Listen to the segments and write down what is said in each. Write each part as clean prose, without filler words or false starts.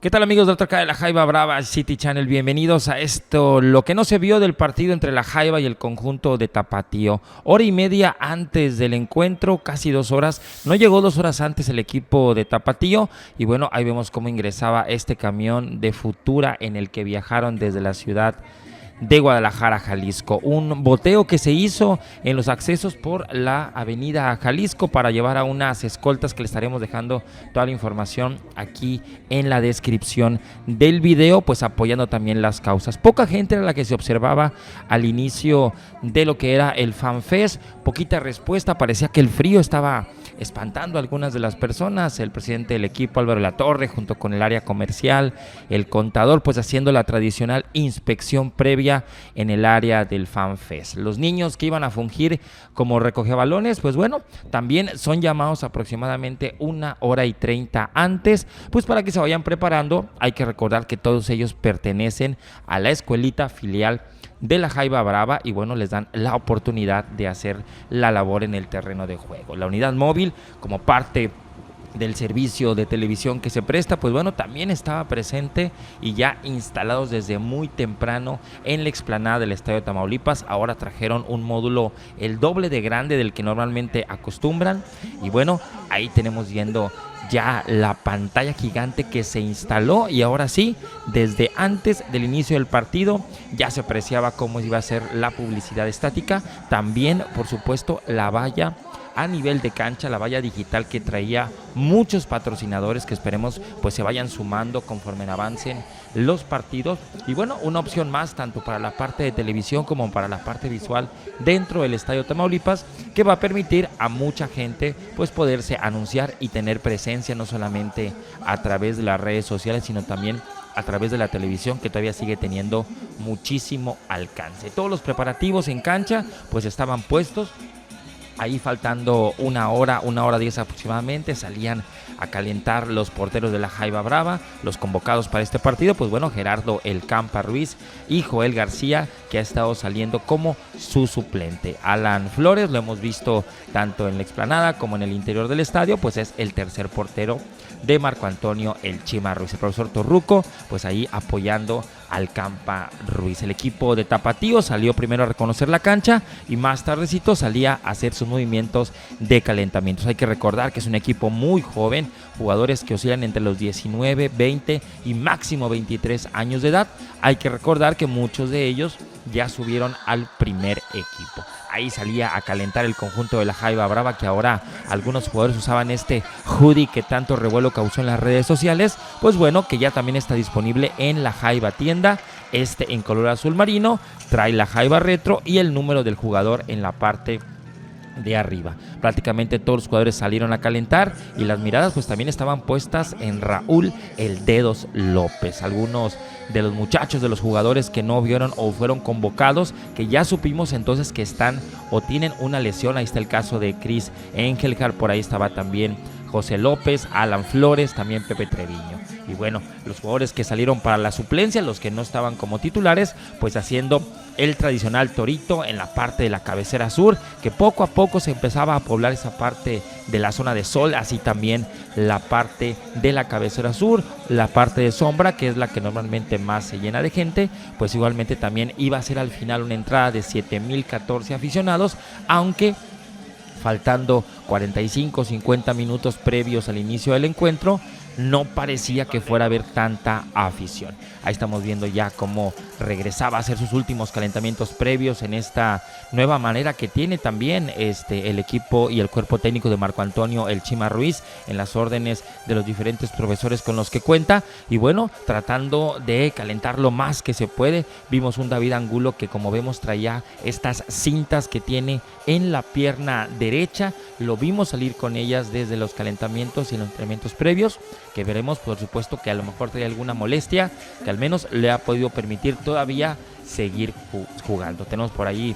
¿Qué tal, amigos de otra acá de la Jaiba Brava City Channel? Bienvenidos a esto, lo que no se vio del partido entre la Jaiba y el conjunto de Tapatío. Hora y media antes del encuentro, casi 2 horas, no llegó 2 horas antes el equipo de Tapatío. Y bueno, ahí vemos cómo ingresaba este camión de Futura en el que viajaron desde la ciudad de Guadalajara, Jalisco. Un boteo que se hizo en los accesos por la avenida Jalisco para llevar a unas escoltas que le estaremos dejando toda la información aquí en la descripción del video, pues apoyando también las causas. Poca gente era la que se observaba al inicio de lo que era el FanFest, poquita respuesta, parecía que el frío estaba espantando a algunas de las personas. El presidente del equipo, Álvaro Latorre, junto con el área comercial, el contador, pues haciendo la tradicional inspección previa en el área del FanFest. Los niños que iban a fungir como recogebalones, pues bueno, también son llamados aproximadamente 1h30 antes, pues para que se vayan preparando. Hay que recordar que todos ellos pertenecen a la escuelita filial de la Jaiba Brava y bueno, les dan la oportunidad de hacer la labor en el terreno de juego. La unidad móvil, como parte del servicio de televisión que se presta, pues bueno, también estaba presente y ya instalados desde muy temprano en la explanada del Estadio Tamaulipas. Ahora trajeron un módulo el doble de grande del que normalmente acostumbran y bueno, ahí tenemos viendo ya la pantalla gigante que se instaló y ahora sí, desde antes del inicio del partido ya se apreciaba cómo iba a ser la publicidad estática. También, por supuesto, la valla a nivel de cancha, la valla digital que traía muchos patrocinadores que esperemos pues se vayan sumando conforme avancen los partidos. Y bueno, una opción más tanto para la parte de televisión como para la parte visual dentro del Estadio Tamaulipas, que va a permitir a mucha gente pues poderse anunciar y tener presencia no solamente a través de las redes sociales, sino también a través de la televisión, que todavía sigue teniendo muchísimo alcance. Todos los preparativos en cancha pues estaban puestos. Ahí faltando 1h10 aproximadamente, salían a calentar los porteros de la Jaiba Brava, los convocados para este partido, pues bueno, Gerardo El Campa Ruiz y Joel García, que ha estado saliendo como su suplente. Alan Flores, lo hemos visto tanto en la explanada como en el interior del estadio, pues es el tercer portero de Marco Antonio El Chima Ruiz. El profesor Torruco, pues ahí apoyando al Campa Ruiz. El equipo de Tapatío salió primero a reconocer la cancha y más tardecito salía a hacer sus movimientos de calentamientos. Hay que recordar que es un equipo muy joven, jugadores que oscilan entre los 19, 20 y máximo 23 años de edad. Hay que recordar que muchos de ellos ya subieron al primer equipo. Ahí salía a calentar el conjunto de la Jaiba Brava, que ahora algunos jugadores usaban este hoodie que tanto revuelo causó en las redes sociales. Pues bueno, que ya también está disponible en la Jaiba tienda, en color azul marino, trae la Jaiba retro y el número del jugador en la parte de arriba. Prácticamente todos los jugadores salieron a calentar y las miradas pues también estaban puestas en Raúl El Dedos López. Algunos de los muchachos, de los jugadores que no vieron o fueron convocados, que ya supimos entonces que están o tienen una lesión. Ahí está el caso de Chris Engelhard, por ahí estaba también José López, Alan Flores, también Pepe Treviño. Y bueno, los jugadores que salieron para la suplencia, los que no estaban como titulares, pues haciendo el tradicional torito en la parte de la cabecera sur, que poco a poco se empezaba a poblar esa parte de la zona de sol, así también la parte de la cabecera sur, la parte de sombra, que es la que normalmente más se llena de gente, pues igualmente también iba a ser al final una entrada de 7,014 aficionados, aunque faltando 45-50 minutos previos al inicio del encuentro, no parecía que fuera a haber tanta afición. Ahí estamos viendo ya cómo regresaba a hacer sus últimos calentamientos previos en esta nueva manera que tiene también el equipo y el cuerpo técnico de Marco Antonio El Chima Ruiz, en las órdenes de los diferentes profesores con los que cuenta. Y bueno, tratando de calentar lo más que se puede. Vimos un David Angulo que, como vemos, traía estas cintas que tiene en la pierna derecha. Lo vimos salir con ellas desde los calentamientos y los entrenamientos previos, que veremos por supuesto que a lo mejor trae alguna molestia que al menos le ha podido permitir todavía seguir jugando. Tenemos por ahí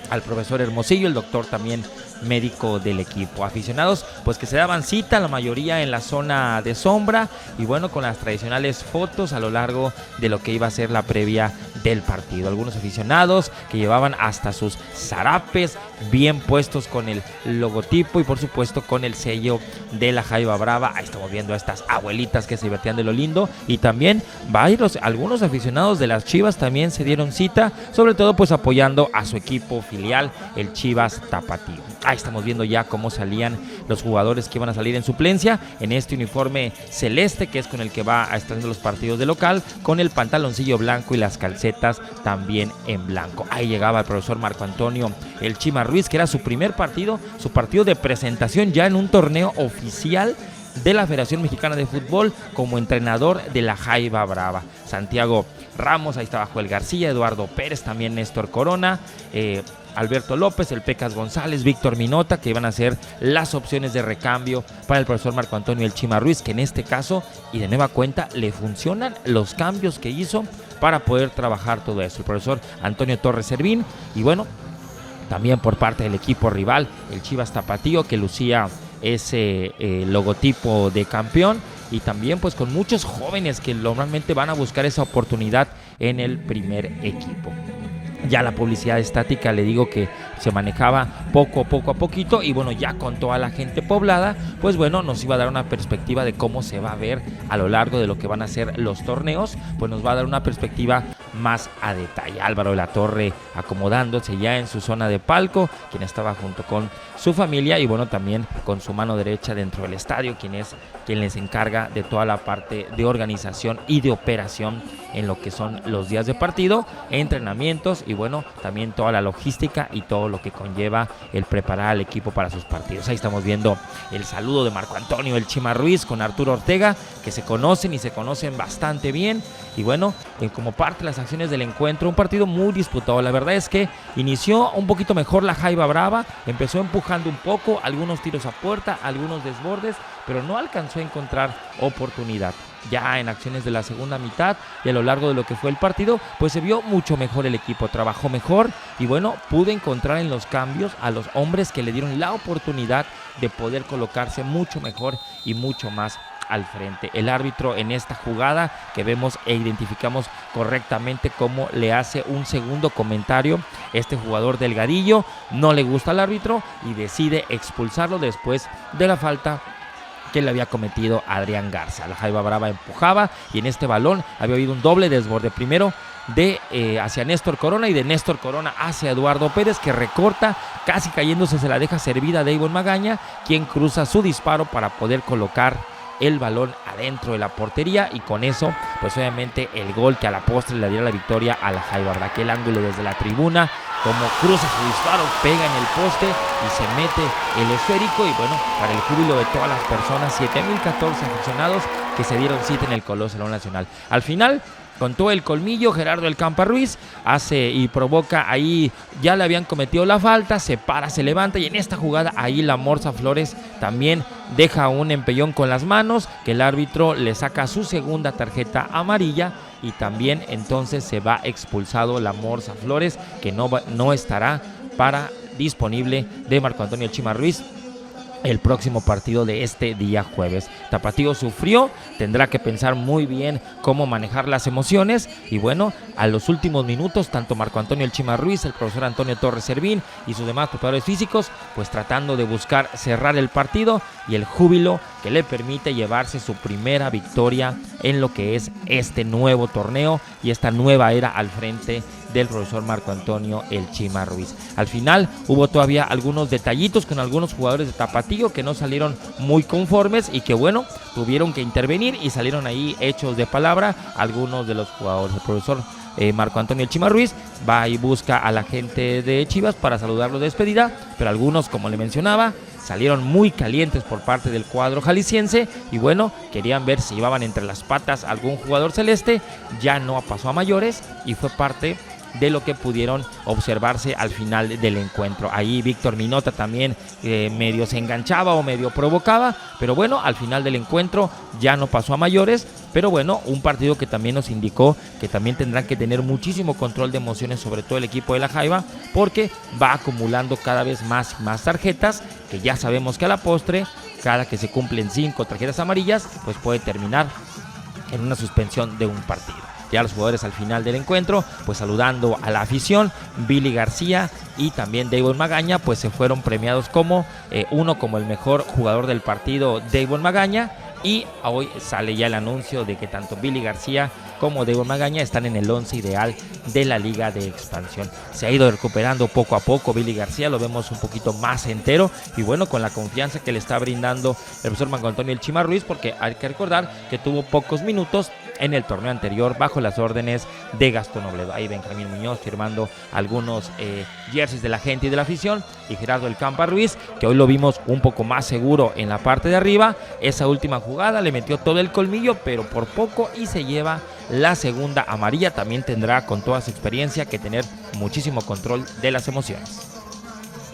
al profesor Hermosillo, el doctor también médico del equipo. Aficionados pues que se daban cita, la mayoría en la zona de sombra, y bueno, con las tradicionales fotos a lo largo de lo que iba a ser la previa del partido. Algunos aficionados que llevaban hasta sus zarapes bien puestos con el logotipo y por supuesto con el sello de la Jaiba Brava. Ahí estamos viendo a estas abuelitas que se divertían de lo lindo, y también algunos aficionados de las Chivas también se dieron cita, sobre todo pues apoyando a su equipo filial, el Chivas Tapatío. Ahí estamos viendo ya cómo salían los jugadores que iban a salir en suplencia en este uniforme celeste, que es con el que va a estar en los partidos de local, con el pantaloncillo blanco y las calcetas también en blanco. Ahí llegaba el profesor Marco Antonio el Chima Ruiz, que era su primer partido, su partido de presentación ya en un torneo oficial de la Federación Mexicana de Fútbol como entrenador de la Jaiba Brava. Santiago Ramos, ahí estaba Joel García, Eduardo Pérez, también Néstor Corona, Alberto López, el Pecas González, Víctor Minota, que iban a ser las opciones de recambio para el profesor Marco Antonio el Chima Ruiz, que en este caso y de nueva cuenta le funcionan los cambios que hizo para poder trabajar todo eso. El profesor Antonio Torres Servín, y bueno, también por parte del equipo rival, el Chivas Tapatío, que lucía ese logotipo de campeón, y también pues con muchos jóvenes que normalmente van a buscar esa oportunidad en el primer equipo. Ya la publicidad estática, le digo que se manejaba poco a poquito, y bueno, ya con toda la gente poblada, pues bueno, nos iba a dar una perspectiva de cómo se va a ver a lo largo de lo que van a ser los torneos, pues nos va a dar una perspectiva más a detalle. Álvaro de la Torre acomodándose ya en su zona de palco, quien estaba junto con su familia y bueno, también con su mano derecha dentro del estadio, quien les encarga de toda la parte de organización y de operación en lo que son los días de partido, entrenamientos y bueno, también toda la logística y todo lo que conlleva el preparar al equipo para sus partidos. Ahí estamos viendo el saludo de Marco Antonio el Chima Ruiz con Arturo Ortega, que se conocen y se conocen bastante bien, y bueno, como parte de las acciones del encuentro, un partido muy disputado. La verdad es que inició un poquito mejor la Jaiba Brava, empezó empujando un poco, algunos tiros a puerta, algunos desbordes, pero no alcanzó a encontrar oportunidad. Ya en acciones de la segunda mitad y a lo largo de lo que fue el partido, pues se vio mucho mejor el equipo, trabajó mejor y bueno, pudo encontrar en los cambios a los hombres que le dieron la oportunidad de poder colocarse mucho mejor y mucho más al frente. El árbitro en esta jugada que vemos e identificamos correctamente cómo le hace un segundo comentario, este jugador Delgadillo no le gusta al árbitro y decide expulsarlo después de la falta que le había cometido Adrián Garza. La Jaiba Brava empujaba y en este balón había habido un doble desborde, primero de hacia Néstor Corona y de Néstor Corona hacia Eduardo Pérez, que recorta, casi cayéndose, se la deja servida a Davon Magaña, quien cruza su disparo para poder colocar el balón adentro de la portería y con eso pues obviamente el gol que a la postre le diera la victoria a la Jaiba Brava. Aquel ángulo desde la tribuna, como cruza su disparo, pega en el poste y se mete el esférico, y bueno, para el júbilo de todas las personas, 7,014 aficionados que se dieron cita en el Coloso Salón Nacional. Al final, con todo el colmillo, Gerardo El Campa Ruiz hace y provoca ahí, ya le habían cometido la falta, se para, se levanta y en esta jugada ahí la Morsa Flores también deja un empellón con las manos, que el árbitro le saca su segunda tarjeta amarilla y también entonces se va expulsado la Morsa Flores, que no estará para disponible de Marco Antonio Chima Ruiz el próximo partido de este día jueves. Tapatío sufrió, tendrá que pensar muy bien cómo manejar las emociones y bueno, a los últimos minutos tanto Marco Antonio el Chima Ruiz, el profesor Antonio Torres Servín y sus demás preparadores físicos pues tratando de buscar cerrar el partido y el júbilo que le permite llevarse su primera victoria en lo que es este nuevo torneo y esta nueva era al frente del profesor Marco Antonio el Chima Ruiz. Al final hubo todavía algunos detallitos con algunos jugadores de Tapatío que no salieron muy conformes y que bueno, tuvieron que intervenir y salieron ahí hechos de palabra algunos de los jugadores. El profesor Marco Antonio el Chima Ruiz va y busca a la gente de Chivas para saludarlo de despedida, pero algunos, como le mencionaba, salieron muy calientes por parte del cuadro jalisciense y bueno, querían ver si llevaban entre las patas algún jugador celeste. Ya no pasó a mayores y fue parte de lo que pudieron observarse al final del encuentro. Ahí Víctor Minota también medio se enganchaba o medio provocaba, pero bueno, al final del encuentro ya no pasó a mayores, pero bueno, un partido que también nos indicó que también tendrán que tener muchísimo control de emociones, sobre todo el equipo de la Jaiba, porque va acumulando cada vez más y más tarjetas, que ya sabemos que a la postre, cada que se cumplen 5 tarjetas amarillas, pues puede terminar en una suspensión de un partido. Ya los jugadores al final del encuentro, pues saludando a la afición, Billy García y también Davon Magaña, pues se fueron premiados como uno como el mejor jugador del partido, Davon Magaña, y hoy sale ya el anuncio de que tanto Billy García como Davon Magaña están en el 11 ideal de la Liga de Expansión. Se ha ido recuperando poco a poco Billy García, lo vemos un poquito más entero y bueno, con la confianza que le está brindando el profesor Marco Antonio El Chima Ruiz, porque hay que recordar que tuvo pocos minutos en el torneo anterior bajo las órdenes de Gastón Obledo. Ahí Benjamín Muñoz firmando algunos jerseys de la gente y de la afición, y Gerardo El Campa Ruiz, que hoy lo vimos un poco más seguro en la parte de arriba. Esa última jugada le metió todo el colmillo, pero por poco, y se lleva la segunda amarilla. También tendrá, con toda su experiencia, que tener muchísimo control de las emociones.